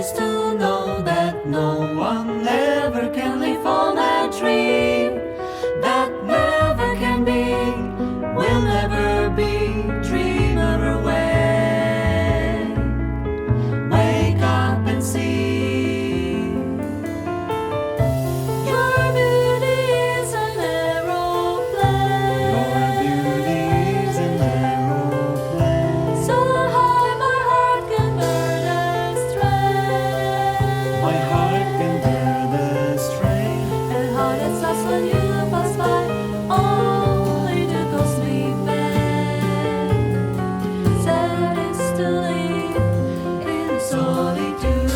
is to know that no one ever can live on a dream that never can be, will never be. Dreamer away, wake up and see. Your beauty is an aeroplane. Your beauty is an aeroplane. So high my heart can bear the strain. My heart can bear the strain. And heart that stops when you pass by, only to cause me pain. Sad is to live in solitude.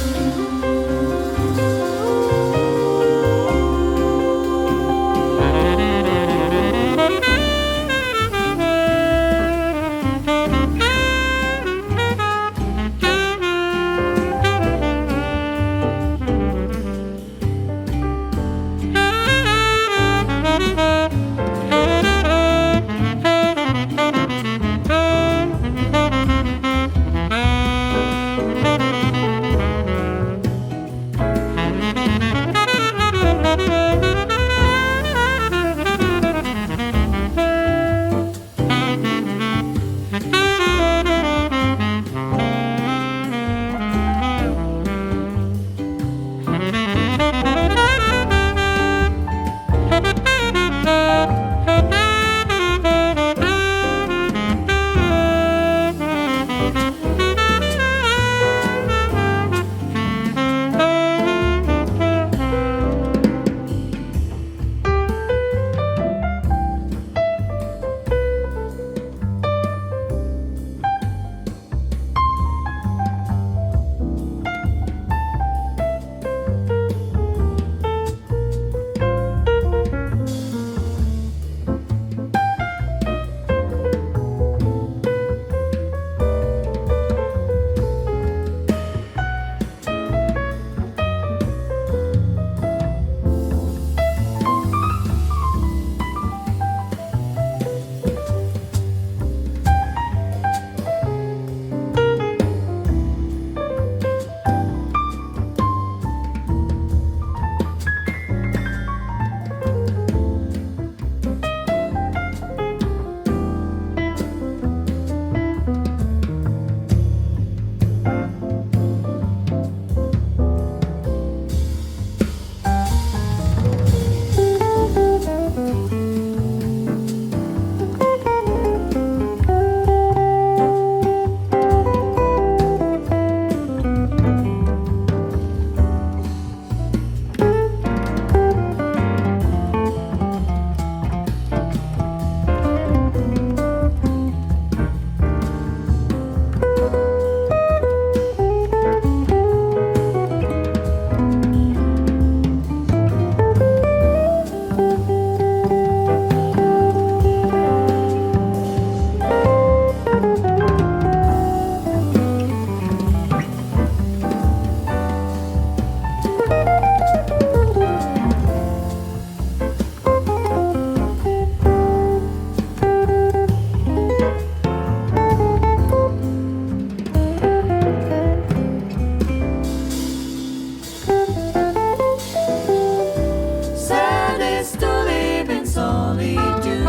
Sad is to live in solitude,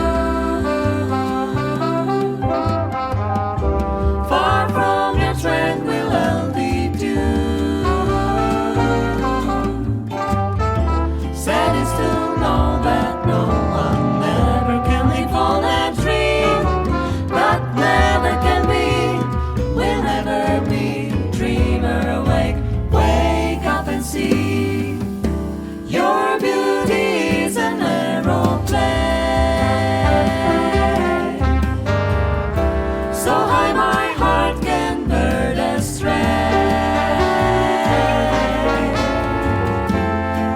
far from your tranquil altitude. Sad is to know that no one ever can live on a dream that never can be, will never be. Dreamer awake, wake up and see. Your beauty is an aeroplane. So high my heart can bear the strain.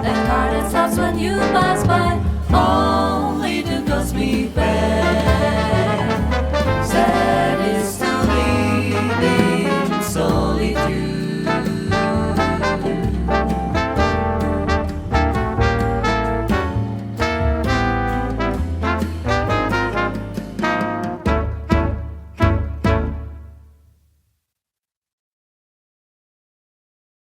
The car that stops when you pass by, only to cause me pain. Sad is to live in solitude.